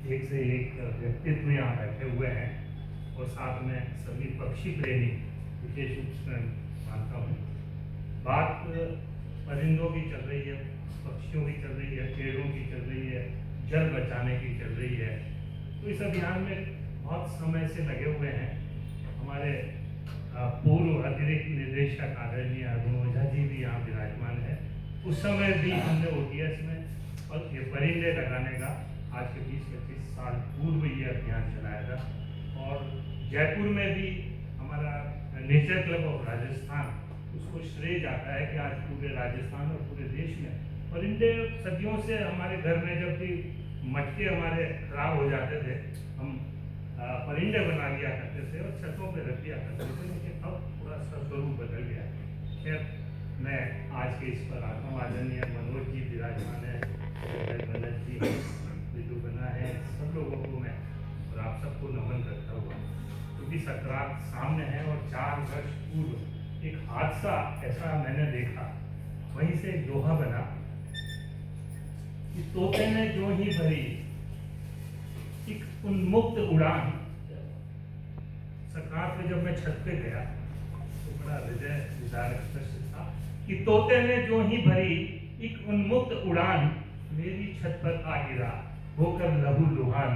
एक से एक व्यक्तित्व यहाँ बैठे हुए हैं और साथ में सभी पक्षी प्रेमी विशेष रूप से मानता हूँ। बात परिंदों की चल रही है, पक्षियों की चल रही है, पेड़ों की चल रही है, जल बचाने की चल रही है। तो इस अभियान में बहुत समय से लगे हुए हैं। हमारे पूर्व अतिरिक्त निदेशक आदरणीय अरुण ओझा जी भी यहाँ विराजमान है। उस समय भी हमने ओटीएस में और ये परिंदे लगाने का आज के 20-25 साल पूर्व ये अभियान चलाया था। और जयपुर में भी हमारा नेचर क्लब ऑफ राजस्थान, उसको श्रेय जाता है कि आज पूरे राजस्थान और पूरे देश में परिंदे सदियों से हमारे घर में जब भी मटके हमारे खराब हो जाते थे, हम परिंदे बना लिया करते थे और छतों पे रख दिया करते थे, लेकिन अब थोड़ा सा स्वरूप बदल गया। खैर, मैं आज के इस पर आता हूँ। आदरणीय मनोज जी विराजमान है, मनोज जी विदु बना है, सब लोगों को मैं और आप सबको नमन करता हुआ, क्योंकि संक्रांत सामने है और 4 वर्ष पूर्व एक हादसा ऐसा मैंने देखा। वहीं से एक दोहा बना कि तोते ने जो ही भरी एक उन्मुक्त उड़ान। संक्रांत में जब मैं छत पे गया तो बड़ा हृदय विदारक दृश्य था कि तोते ने जो ही भरी एक उन्मुक्त उड़ान, मेरी छत पर आ गिरा होकर लहू लुहान।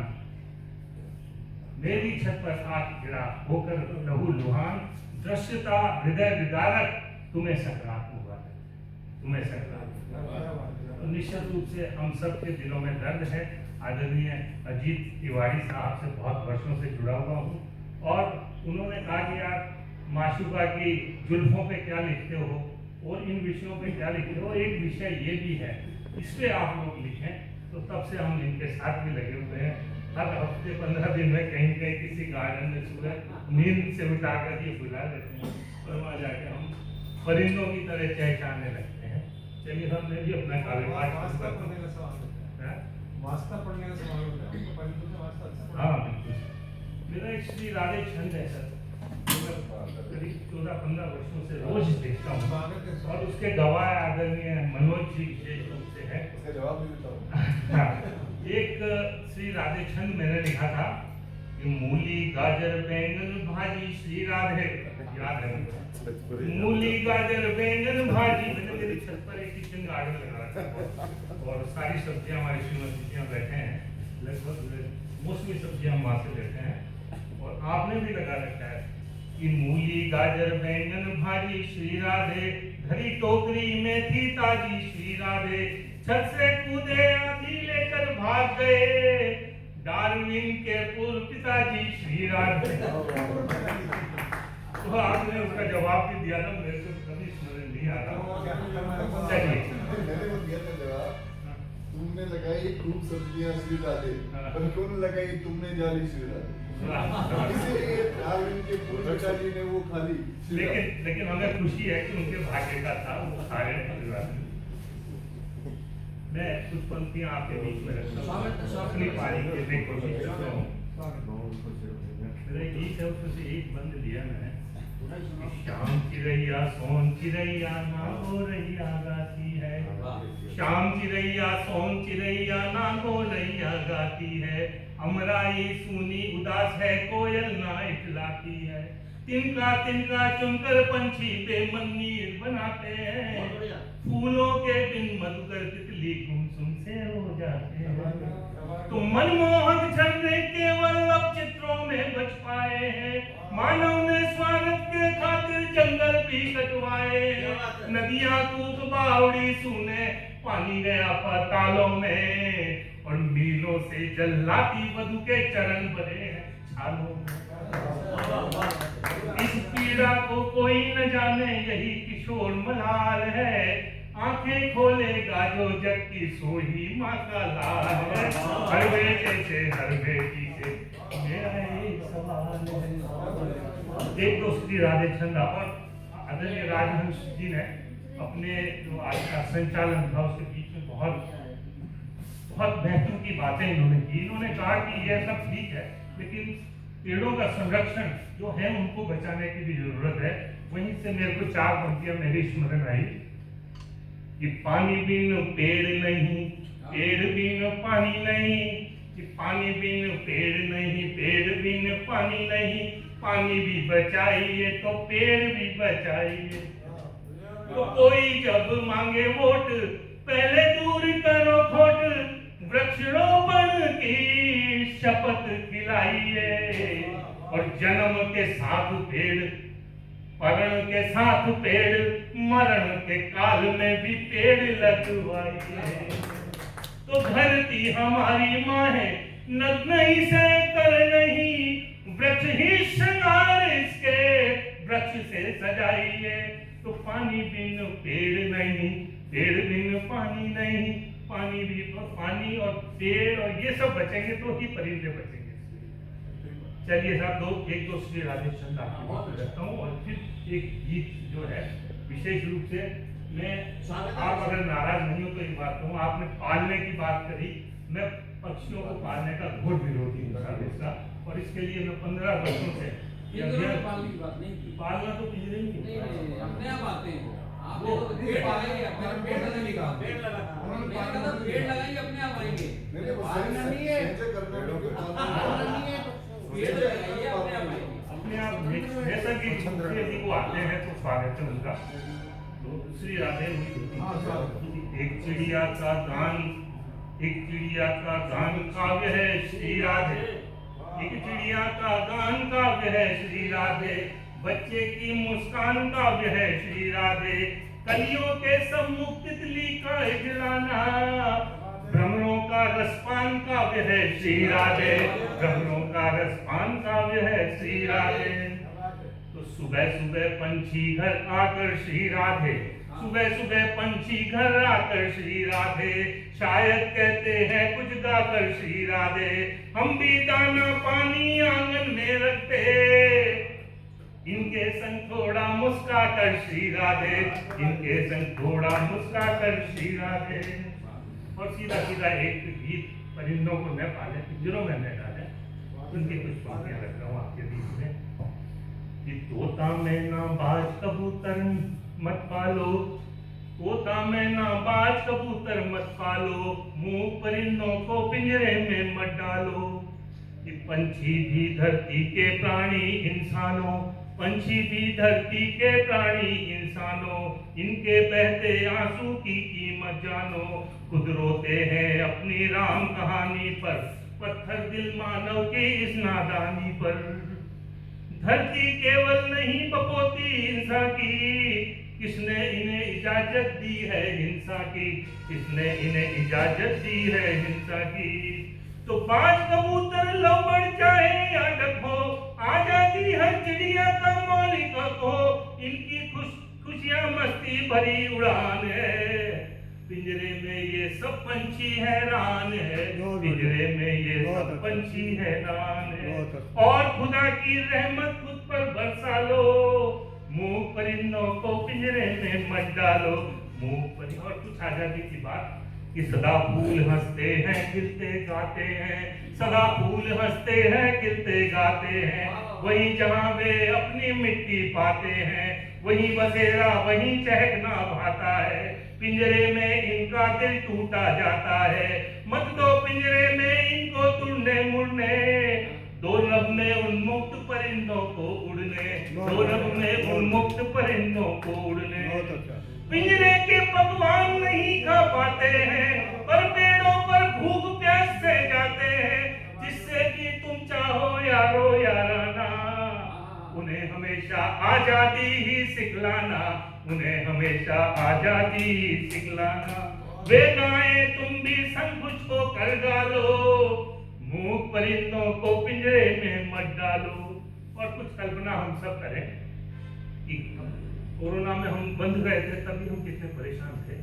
मेरी छत पर आ गिरा होकर लहू लुहान, दृश्यता हृदय विदारक, तुम्हें संक्रांत मुबारक, तुम्हें संक्रांत मुबारक। तो निश्चित रूप से हम सब के दिलों में दर्द है। आदरणीय अजीत तिवारी साहब से बहुत वर्षों से जुड़ा हुआ हूँ और उन्होंने कहा कि यार माशूका की जुल्फों पे क्या लिखते हो और इन विषयों पे क्या लिखते हो, एक विषय ये भी है, इस पे आप लोग लिखें। तो तब से हम इनके साथ भी लगे हुए हैं। हर हफ्ते 15 दिन में कहीं कहीं किसी गार्डन में सुबह नींद से उठाकर ये बुला लेते हैं और वहाँ जाके हम परिंदों की तरह चहचहाने लगते हैं। चलिए, हमने भी अपना कारोबार वास्ता पढ़ने का सवाल होता है, परिंदों से वास्ता अच्छा पढ़ना। हाँ बिल्कुल। मेरा एक श्री राधे छंद है सर, करीब 14-15 वर्षों से रोज देखता हूँ और उसके गवाह आदरणीय मनोज जी विशेष रूप से है। उसका जवाब भी देता हूँ। एक श्री राधे छंद मैंने लिखा था कि मूली गाजर बैंगन भाजी श्री राधे, याद है मुझे, मूली गाजर बैंगन भाजी। मैंने मेरी छत पर एक किचन गार्डन लगा रखा है और सारी सब्जियां हमारी श्रीमती जी बैठे हैं, लगभग मौसमी सब्जियां हम वहां से लेते हैं और आपने भी लगा रखा है कि मूली गाजर बैंगन भाजी श्री राधे, भरी टोकरी में थी ताजी श्री राधे, छत से कूदे आंधी लेकर भाग गए डार्विन के पूर्व पिताजी श्री राधे। तो आपने उसका जवाब भी दिया था, मेरे को कभी स्मरण नहीं आ रहा। चलिए, मैंने वो दिया था जवाब, तुमने लगाई खूब सब्जियां श्री राधे, पर क्यों लगाई तुमने जाली श्री राधे। इसीलिए डार्विन के पूर्व पिताजी ने वो खाली। लेकिन हमें खुशी है कि उनके भाग्य का था, वो सारे परिवार। मैं कुछ पंक्तियां आपके बीच में रखता हूँ, अपनी पारी के कोशिश करता हूँ। मेरा एक गीत है, उसमें से एक बंद लिया मैंने। शाम चिरैया सोन चिरैया ना हो रैया गाती है, शाम चिरैया सोन चिरैया ना हो रैया गाती है, अमराई सुनी उदास है कोयल ना इतलाती है, तिनका तिनका चुनकर पंछी बेमन नीर बनाते हैं, फूलों के बिन मधुकर तितली गुमसुम से हो जाते हैं, तो मनमोहक झरने केवल अब चित्रों में बच पाए हैं, मानव ने स्वागत के खातिर जंगल भी कटवाए हैं, नदियां कूद बावड़ी सूने पानी गया पातालों में, और मीलों से जल लाती वधु के चरण भरे हैं छालों में। इस पीड़ा को कोई न जाने यही किशोर मलाल है, आंखें खोलेगा जो जग की सोही माँ का लाल है, हर बेटे से हर बेटी से मेरा एक सवाल है। एक तो श्री राधे छंद और आदरणीय राजहंस जी ने अपने जो आज का संचालन था उसके बीच में बहुत महत्व की बातें इन्होंने की। इन्होंने कहा कि यह सब ठीक है, लेकिन पेड़ों का संरक्षण जो है उनको बचाने की भी जरूरत है। वहीं से मेरे को 4 पंक्तियां मेरी स्मरण आई कि पानी बिन पेड़ नहीं, पेड़ बिन पानी नहीं, कि पानी बिन पेड़ नहीं, पेड़ बिन पानी नहीं, पानी भी बचाइए तो पेड़ भी बचाइए। तो कोई जब मांगे वोट पहले दूर करो खोट, वृक्षारोपण की शपथ खिलाइए। और जन्म के साथ पेड़, परण के साथ पेड़, मरण के काल में भी पेड़ लगवाइए। तो धरती हमारी माँ है, नग्न से कर नहीं, वृक्ष ही श्रृंगार इसके, वृक्ष से सजाइए। तो पानी बिन पेड़ नहीं, पेड़ बिन पानी नहीं, पानी भी, पानी और पेड़ और ये सब बचेंगे तो ही परिंदे बचेंगे। चलिए साहब, एक दो श्री राधे चंद आपको रखता हूँ और फिर एक गीत जो है विशेष रूप से मैं, आप अगर नाराज नहीं हो तो एक बात कहूँ, आपने पालने की बात करी, मैं पक्षियों को पालने का घोर विरोधी हूँ इसका, और इसके लिए मैं 15 वर्षों से पालने की बात नहीं की। पालना तो पिंजरे में नहीं, अपने आप आते हैं वो पेड़ पालेंगे, अपने पेड़ लगाने का, पेड़ लगाएंगे, अपने आप आएंगे। पालना नहीं है, अपने आप जैसा कि यदि वो आते हैं तो स्वागत है उनका। तो श्री राधे, एक चिड़िया का गान, एक चिड़िया का गान काव्य है श्री राधे, एक चिड़िया का गान काव्य है श्री राधे, बच्चे की मुस्कान काव्य है श्री राधे, कलियों के सम्मुख तितली का इजलाना, भ्रमरों का रसपान काव्य है श्री राधे, भ्रमरों का रसपान काव्य है श्री राधे। तो सुबह सुबह पंछी घर आकर श्री राधे, सुबह सुबह पंछी घर आकर श्री राधे, शायद कहते हैं कुछ गाकर श्री राधे, हम भी दाना पानी आंगन में रखते, इनके संग थोड़ा मुस्का कर श्री राधे, इनके संग थोड़ा मुस्का कर श्री राधे। और सीधा सीधा एक गीत परिंदों को न पाले, पिंजरों में न डाले, उनकी कुछ पंक्तियां रख रहा हूँ आपके बीच में कि तोता मैना बाज कबूतर मत पालो, तोता मैना बाज कबूतर मत पालो, मुंह परिंदों को पिंजरे में मत डालो। कि पंछी भी धरती के प्राणी इंसानों, पंछी भी धरती के प्राणी इंसानों, इनके बहते आंसू की कीमत जानो, खुद रोते हैं अपनी राम कहानी पर, पत्थर दिल मानव के इस नादानी पर। धरती केवल नहीं बपोती हिंसा की, किसने इन्हें इजाजत दी है हिंसा की, किसने इन्हें इजाजत दी है हिंसा की। तो बाज कबूतर लौड़ चाहे या डको, आजादी हर चिड़िया का मालिक को, इनकी खुशियां मस्ती भरी उड़ान है, पिंजरे में ये सब पंछी हैरान है, पिंजरे में ये सब पंछी हैरान है। और खुदा की रहमत खुद पर बरसा लो, मुंह परिंदों को पिंजरे में मत डालो, मुंह पर। और कुछ आजादी की बात कि सदा फूल हंसते हैं खिलते गाते हैं, सदा फूल हंसते हैं खिलते गाते हैं, वहीं जहां वे अपनी मिट्टी पाते हैं, वहीं बसेरा वहीं चहकना भाता है, पिंजरे में इनका दिल टूटा जाता है, मत दो पिंजरे में इनको तुड़ने मुड़ने, दो लब में उन्मुक्त परिंदों को उड़ने, दो लब में उन्मुक्त परिंदों को उड़ने। पिंजरे के पकवान नहीं खा पाते हैं, पर पेड़ों पर भूख प्यास से जाते हैं, जिससे कि तुम चाहो यारो याराना, उन्हें हमेशा आजादी ही सिखलाना, उन्हें हमेशा आजादी ही सिखलाना। वे गाएं तुम भी संग मुझको कर डालो, मूक परिंदों को पिंजरे में मत डालो। और कुछ कल्पना हम सब करें कि कोरोना में हम बंद गए थे, तभी हम कितने परेशान थे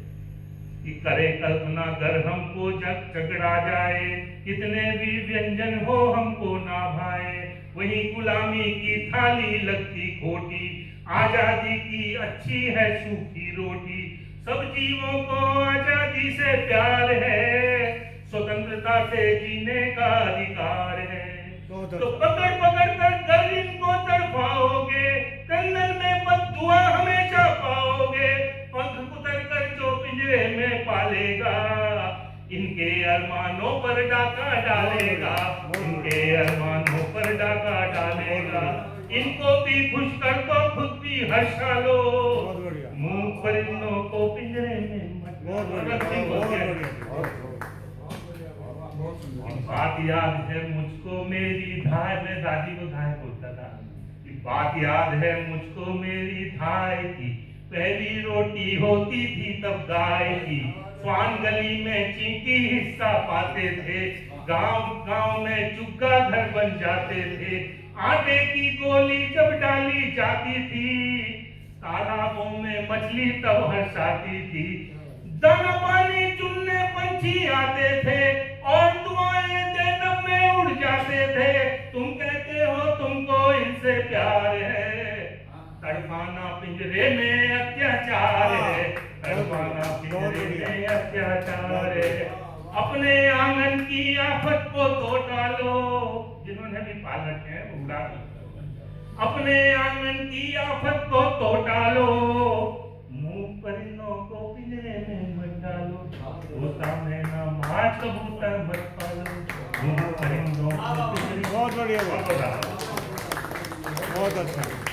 कि करें कल्पना अगर हमको जग झगड़ा जाए, कितने भी व्यंजन हो हमको ना भाए, वही गुलामी की थाली लगती खोटी, आजादी की अच्छी है सूखी रोटी। सब जीवों को आजादी से प्यार है, स्वतंत्रता से जीने का अधिकार है। तो पकड़ पकड़ कर कर इनको तड़पाओगे, कंगन में बददुआ हमेशा पाओगे, पंख कुतर कर जो पिंजरे में पालेगा, इनके अरमानों पर पर डाका डालेगा, इनके अरमानों पर डाका डालेगा। इनको भी खुश कर दो, खुद भी हर्षा लो, मुंह परिंदों को पिंजरे में मत बात याद है मुझको मेरी धाय, मैं दादी को धाय बोलता था। बात याद है मुझको मेरी धाय की, पहली रोटी होती थी तब गाय की। स्वान गली में चींटी हिस्सा पाते थे, गांव गांव में चुग्गा घर बन जाते थे। आटे की गोली जब डाली जाती थी, तालाबों में मछली तब हंसाती थी। दाना पानी चुनने पंछी आते थे, और दुआएं देने में उड़ जाते थे। तुम कहते हो तुमको इनसे प्यार है, तड़पाना पिंजरे में अत्याचार है, तड़पाना पिंजरे में अत्याचार है। अपने आंगन की आफत को तो टालो, जिन्होंने भी पाल रखे हैं वो उड़ा दो। अपने आंगन की आफत को तो टालो, मुंह परिंदों को पिंजरे में मत डालो। तोता मैना माँ कबूतर मत पालो, मुंह परिंदों को पिंजरे में। बहुत बढ़िया, बहुत अच्छा।